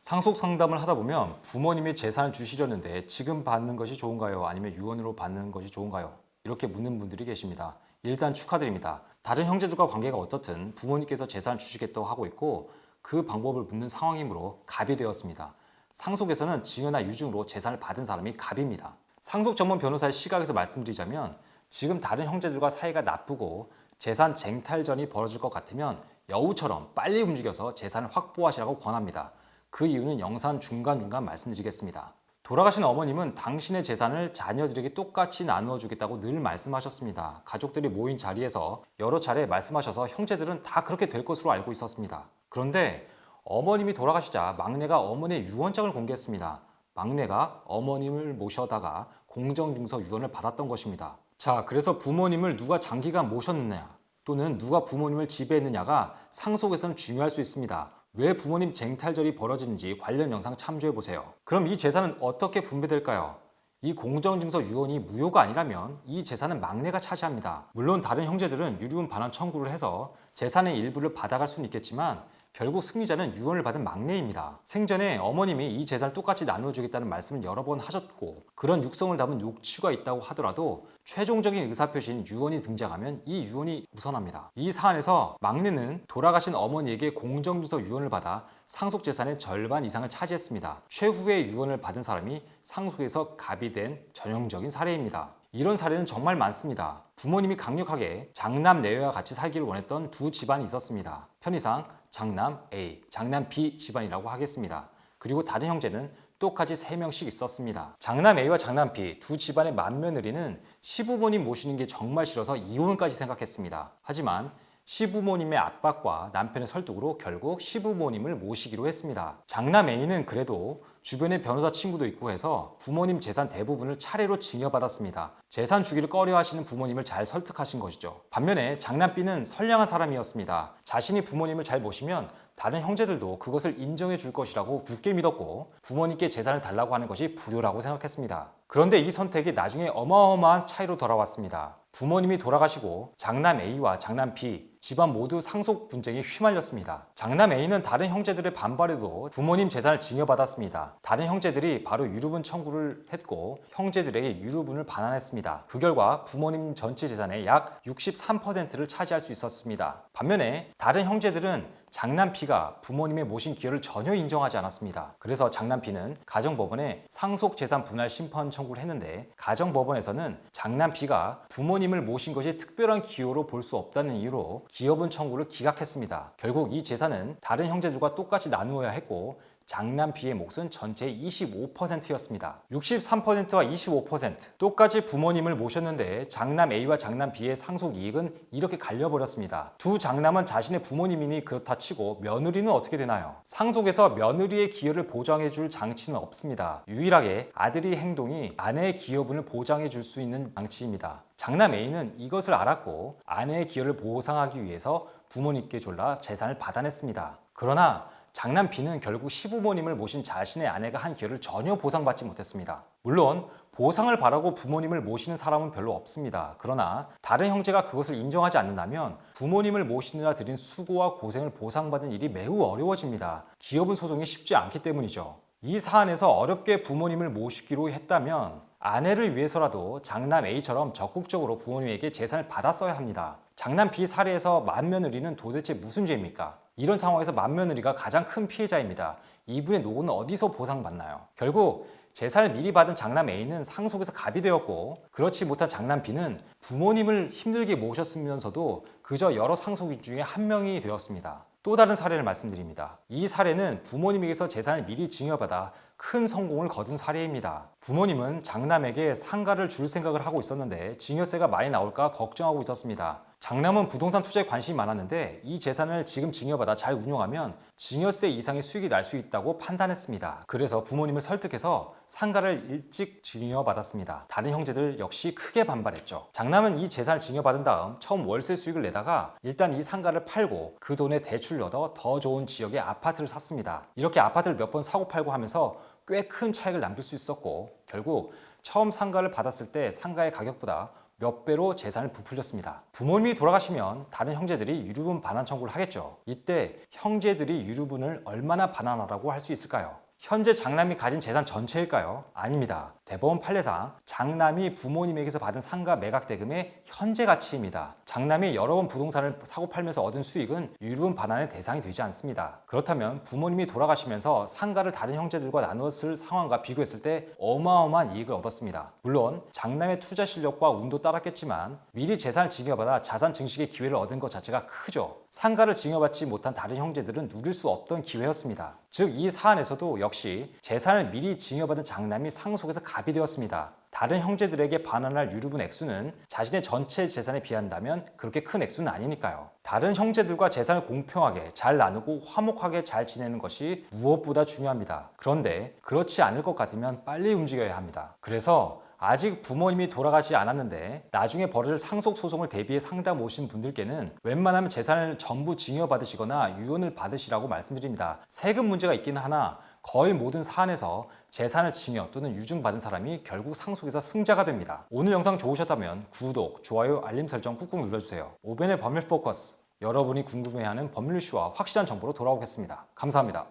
상속 상담을 하다 보면 부모님이 재산을 주시려는데 지금 받는 것이 좋은가요? 아니면 유언으로 받는 것이 좋은가요? 이렇게 묻는 분들이 계십니다. 일단 축하드립니다. 다른 형제들과 관계가 어떻든 부모님께서 재산을 주시겠다고 하고 있고 그 방법을 묻는 상황이므로 갑이 되었습니다. 상속에서는 증여나 유증으로 재산을 받은 사람이 갑입니다. 상속 전문 변호사의 시각에서 말씀드리자면 지금 다른 형제들과 사이가 나쁘고 재산 쟁탈전이 벌어질 것 같으면 여우처럼 빨리 움직여서 재산을 확보하시라고 권합니다. 그 이유는 영상 중간중간 말씀드리겠습니다. 돌아가신 어머님은 당신의 재산을 자녀들에게 똑같이 나누어 주겠다고 늘 말씀하셨습니다. 가족들이 모인 자리에서 여러 차례 말씀하셔서 형제들은 다 그렇게 될 것으로 알고 있었습니다. 그런데 어머님이 돌아가시자 막내가 어머니의 유언장을 공개했습니다. 막내가 어머님을 모셔다가 공정증서 유언을 받았던 것입니다. 자, 그래서 부모님을 누가 장기간 모셨느냐 또는 누가 부모님을 지배했느냐가 상속에서는 중요할 수 있습니다. 왜 부모님 쟁탈전이 벌어지는지 관련 영상 참조해보세요. 그럼 이 재산은 어떻게 분배될까요? 이 공정증서 유언이 무효가 아니라면 이 재산은 막내가 차지합니다. 물론 다른 형제들은 유류분 반환 청구를 해서 재산의 일부를 받아갈 수는 있겠지만 결국 승리자는 유언을 받은 막내입니다. 생전에 어머님이 이 재산을 똑같이 나누어주겠다는 말씀을 여러 번 하셨고 그런 육성을 담은 녹취가 있다고 하더라도 최종적인 의사표시인 유언이 등장하면 이 유언이 우선합니다. 이 사안에서 막내는 돌아가신 어머니에게 공정증서 유언을 받아 상속 재산의 절반 이상을 차지했습니다. 최후의 유언을 받은 사람이 상속에서 갑이 된 전형적인 사례입니다. 이런 사례는 정말 많습니다. 부모님이 강력하게 장남 내외와 같이 살기를 원했던 두 집안이 있었습니다. 편의상 장남 A, 장남 B 집안이라고 하겠습니다. 그리고 다른 형제는 똑같이 3명씩 있었습니다. 장남 A와 장남 B 두 집안의 맏며느리는 시부모님 모시는 게 정말 싫어서 이혼까지 생각했습니다. 하지만 시부모님의 압박과 남편의 설득으로 결국 시부모님을 모시기로 했습니다. 장남 A는 그래도 주변에 변호사 친구도 있고 해서 부모님 재산 대부분을 차례로 증여받았습니다. 재산 주기를 꺼려하시는 부모님을 잘 설득하신 것이죠. 반면에 장남 B는 선량한 사람이었습니다. 자신이 부모님을 잘 모시면 다른 형제들도 그것을 인정해 줄 것이라고 굳게 믿었고 부모님께 재산을 달라고 하는 것이 불효라고 생각했습니다. 그런데 이 선택이 나중에 어마어마한 차이로 돌아왔습니다. 부모님이 돌아가시고 장남 A와 장남 B 집안 모두 상속 분쟁에 휘말렸습니다. 장남 A는 다른 형제들의 반발에도 부모님 재산을 증여받았습니다. 다른 형제들이 바로 유류분 청구를 했고 형제들에게 유류분을 반환했습니다. 그 결과 부모님 전체 재산의 약 63%를 차지할 수 있었습니다. 반면에 다른 형제들은 장남 B가 부모님의 모신 기여를 전혀 인정하지 않았습니다. 그래서 장남 B는 가정법원에 상속재산 분할 심판 청구를 했는데 가정법원에서는 장남 B가 부모님을 모신 것이 특별한 기여로 볼 수 없다는 이유로 기여분 청구를 기각했습니다. 결국 이 재산은 다른 형제들과 똑같이 나누어야 했고 장남 B의 몫은 전체의 25%였습니다. 63%와 25% 똑같이 부모님을 모셨는데 장남 A와 장남 B의 상속 이익은 이렇게 갈려버렸습니다. 두 장남은 자신의 부모님이니 그렇다 치고 며느리는 어떻게 되나요? 상속에서 며느리의 기여를 보장해줄 장치는 없습니다. 유일하게 아들의 행동이 아내의 기여분을 보장해줄 수 있는 장치입니다. 장남 A는 이것을 알았고 아내의 기여를 보상하기 위해서 부모님께 졸라 재산을 받아냈습니다. 그러나 장남 B는 결국 시부모님을 모신 자신의 아내가 한 기여를 전혀 보상받지 못했습니다. 물론 보상을 바라고 부모님을 모시는 사람은 별로 없습니다. 그러나 다른 형제가 그것을 인정하지 않는다면 부모님을 모시느라 들인 수고와 고생을 보상받은 일이 매우 어려워집니다. 기여분 소송이 쉽지 않기 때문이죠. 이 사안에서 어렵게 부모님을 모시기로 했다면 아내를 위해서라도 장남 A처럼 적극적으로 부모님에게 재산을 받았어야 합니다. 장남 B 사례에서 맏며느리는 도대체 무슨 죄입니까? 이런 상황에서 맏며느리가 가장 큰 피해자입니다. 이분의 노고는 어디서 보상받나요? 결국 재산을 미리 받은 장남 A는 상속에서 갑이 되었고 그렇지 못한 장남 B는 부모님을 힘들게 모셨으면서도 그저 여러 상속인 중에 한 명이 되었습니다. 또 다른 사례를 말씀드립니다. 이 사례는 부모님에게서 재산을 미리 증여받아 큰 성공을 거둔 사례입니다. 부모님은 장남에게 상가를 줄 생각을 하고 있었는데 증여세가 많이 나올까 걱정하고 있었습니다. 장남은 부동산 투자에 관심이 많았는데 이 재산을 지금 증여받아 잘 운용하면 증여세 이상의 수익이 날 수 있다고 판단했습니다. 그래서 부모님을 설득해서 상가를 일찍 증여받았습니다. 다른 형제들 역시 크게 반발했죠. 장남은 이 재산을 증여받은 다음 처음 월세 수익을 내다가 일단 이 상가를 팔고 그 돈에 대출을 얻어 더 좋은 지역의 아파트를 샀습니다. 이렇게 아파트를 몇 번 사고 팔고 하면서 꽤 큰 차익을 남길 수 있었고 결국 처음 상가를 받았을 때 상가의 가격보다 몇 배로 재산을 부풀렸습니다. 부모님이 돌아가시면 다른 형제들이 유류분 반환 청구를 하겠죠. 이때 형제들이 유류분을 얼마나 반환하라고 할 수 있을까요? 현재 장남이 가진 재산 전체일까요? 아닙니다. 대법원 판례상 장남이 부모님에게서 받은 상가 매각 대금의 현재 가치입니다. 장남이 여러 번 부동산을 사고 팔면서 얻은 수익은 유류분 반환의 대상이 되지 않습니다. 그렇다면 부모님이 돌아가시면서 상가를 다른 형제들과 나눴을 상황과 비교했을 때 어마어마한 이익을 얻었습니다. 물론 장남의 투자 실력과 운도 따랐겠지만 미리 재산을 증여받아 자산 증식의 기회를 얻은 것 자체가 크죠. 상가를 증여받지 못한 다른 형제들은 누릴 수 없던 기회였습니다. 즉 이 사안에서도 역시 재산을 미리 증여받은 장남이 상속에서 갑이 되었습니다. 다른 형제들에게 반환할 유류분 액수는 자신의 전체 재산에 비한다면 그렇게 큰 액수는 아니니까요. 다른 형제들과 재산을 공평하게 잘 나누고 화목하게 잘 지내는 것이 무엇보다 중요합니다. 그런데 그렇지 않을 것 같으면 빨리 움직여야 합니다. 그래서 아직 부모님이 돌아가지 않았는데 나중에 벌어질 상속소송을 대비해 상담 오신 분들께는 웬만하면 재산을 전부 증여받으시거나 유언을 받으시라고 말씀드립니다. 세금 문제가 있기는 하나 거의 모든 사안에서 재산을 증여 또는 유증받은 사람이 결국 상속에서 승자가 됩니다. 오늘 영상 좋으셨다면 구독, 좋아요, 알림 설정 꾹꾹 눌러주세요. 오벤의 법률 포커스, 여러분이 궁금해하는 법률 이슈와 확실한 정보로 돌아오겠습니다. 감사합니다.